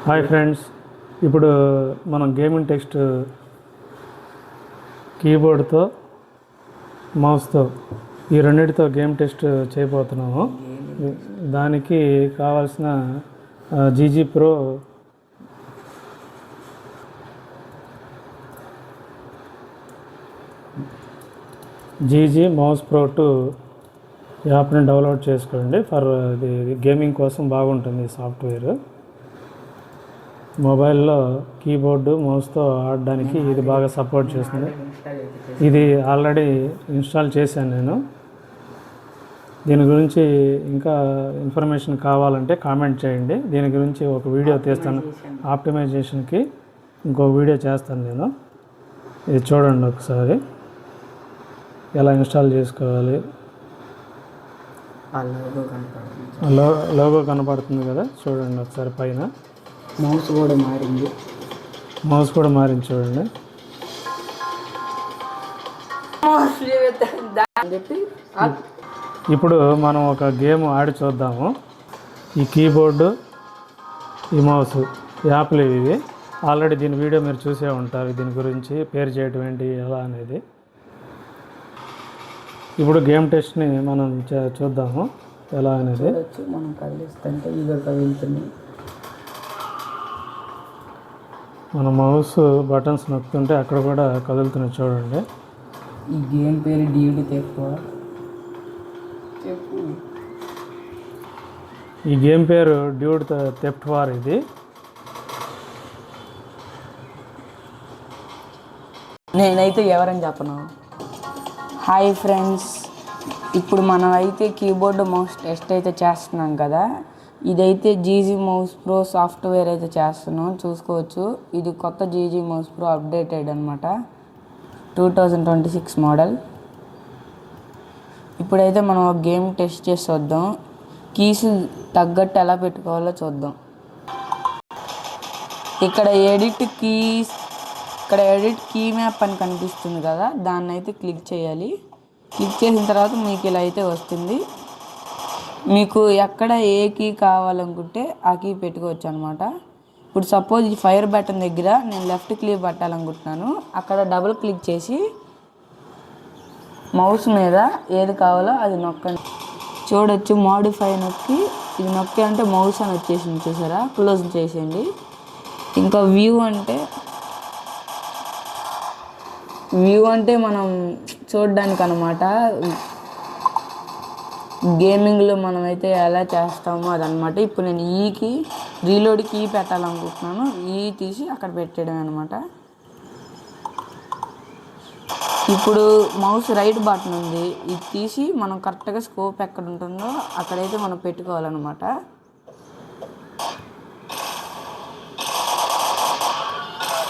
Hi friends, ఇప్పుడు మనం gaming text కీబోర్డ్తో మౌస్తో ఈ రెండింటితో గేమ్ టెస్ట్ చేయబోతున్నాము. దానికి కావాల్సిన GG pro GG mouse pro 2 యాప్ని డౌన్లోడ్ చేసుకోండి. ఇది గేమింగ్ కోసం బాగుంటుంది ఈ సాఫ్ట్వేర్. మొబైల్లో కీబోర్డు మౌస్తో ఆడడానికి ఇది బాగా సపోర్ట్ చేస్తుంది. ఇది ఆల్రెడీ ఇన్స్టాల్ చేశాను నేను. దీని గురించి ఇంకా ఇన్ఫర్మేషన్ కావాలంటే కామెంట్ చేయండి. దీని గురించి ఒక వీడియో తీస్తాను. ఆప్టిమైజేషన్కి ఇంకో వీడియో చేస్తాను నేను. ఇది చూడండి ఒకసారి ఎలా ఇన్స్టాల్ చేసుకోవాలి. లోగో కనపడుతుంది కదా, చూడండి ఒకసారి పైన. మౌస్ కూడా మారింది చూడండి. ఇప్పుడు మనం ఒక గేమ్ ఆడి చూద్దాము. ఈ కీబోర్డు, ఈ మౌస్ యాప్లు ఇవి. ఆల్రెడీ దీని వీడియో మీరు చూసే ఉంటారు. దీని గురించి పేరు చేయడం ఏంటి ఎలా అనేది. ఇప్పుడు గేమ్ టెస్ట్ని మనం చూద్దాము ఎలా అనేది. మనం కదిలిస్తుంటే ఇవి కదులుతుంది. మన మౌస్ బటన్స్ నొక్కుతుంటే అక్కడ కూడా కదులుతున్నాయి చూడండి. ఈ గేమ్ పేరు డ్యూడ్ థెఫ్ట్ వార్. ఈ గేమ్ పేరు డ్యూడ్ థెఫ్ట్ వార్. ఇది నేనైతే ఎవరని చెప్పను. హాయ్ ఫ్రెండ్స్, ఇప్పుడు మనం అయితే కీబోర్డ్ మౌస్ టెస్ట్ అయితే చేస్తున్నాం కదా. ఇదైతే జీజీ మౌస్ ప్రో సాఫ్ట్వేర్ అయితే చేస్తున్నాం, చూసుకోవచ్చు. ఇది కొత్త జీజీ మౌస్ ప్రో అప్డేటెడ్ అనమాట, 2026 మోడల్. ఇప్పుడైతే మనం ఒక గేమ్ టెస్ట్ చేసి చూద్దాం. కీస్ తగ్గట్టు ఎలా పెట్టుకోవాలో చూద్దాం. ఇక్కడ ఎడిట్ కీ మ్యాప్ అని కనిపిస్తుంది కదా, దాన్ని అయితే క్లిక్ చేయాలి. క్లిక్ చేసిన తర్వాత మీకు ఇలా అయితే వస్తుంది. మీకు ఎక్కడ ఏ కీ కావాలనుకుంటే ఆ కీ పెట్టుకోవచ్చు అనమాట. ఇప్పుడు సపోజ్ ఈ ఫైర్ బటన్ దగ్గర నేను లెఫ్ట్ క్లిక్ పట్టాలనుకుంటున్నాను. అక్కడ డబుల్ క్లిక్ చేసి మౌస్ మీద ఏది కావాలో అది నొక్కండి. చూడొచ్చు, మోడిఫై నొక్కి ఇది నొక్కి అంటే మౌస్ అని వచ్చేసింది చూసారా. క్లోజ్ చేసేయండి. ఇంకా వ్యూ అంటే మనం చూడడానికి అనమాట. గేమింగ్లో మనమైతే ఎలా చేస్తామో అదనమాట. ఇప్పుడు నేను ఈకి రీలోడ్ కీ పెట్టాలనుకుంటున్నాను. ఈ తీసి అక్కడ పెట్టడం అనమాట. ఇప్పుడు మౌస్ రైట్ బటన్ ఉంది, ఇది తీసి మనం కరెక్ట్గా స్కోప్ ఎక్కడ ఉంటుందో అక్కడైతే మనం పెట్టుకోవాలన్నమాట.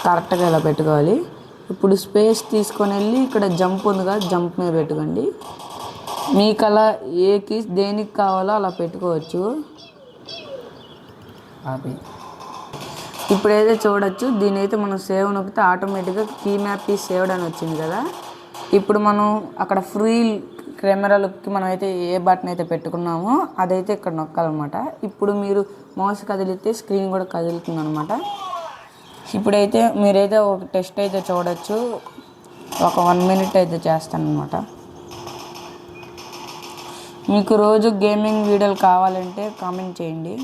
కరెక్ట్గా ఇలా పెట్టుకోవాలి. ఇప్పుడు స్పేస్ తీసుకొని వెళ్ళి ఇక్కడ జంప్ ఉంది కదా, జంప్ మీద పెట్టుకోండి. మీకు అలా ఏ కీస్ దేనికి కావాలో అలా పెట్టుకోవచ్చు. ఇప్పుడైతే చూడొచ్చు, దీని అయితే మనం సేవ్ నొక్కితే ఆటోమేటిక్గా కీ మ్యాప్ ఈ సేవ్డ్ అని వచ్చింది కదా. ఇప్పుడు మనం అక్కడ ఫ్రీ కెమెరాలకి మనం అయితే ఏ బటన్ అయితే పెట్టుకున్నామో అదైతే ఇక్కడ నొక్కాలన్నమాట. ఇప్పుడు మీరు మౌస్ కదిలితే స్క్రీన్ కూడా కదులుతుంది అనమాట. ఇప్పుడైతే మీరైతే ఒక టెస్ట్ అయితే చూడొచ్చు. ఒక 1 మినిట్ అయితే చేస్తానన్నమాట. మీకు రోజు గేమింగ్ వీడియోలు కావాలంటే కామెంట్ చేయండి.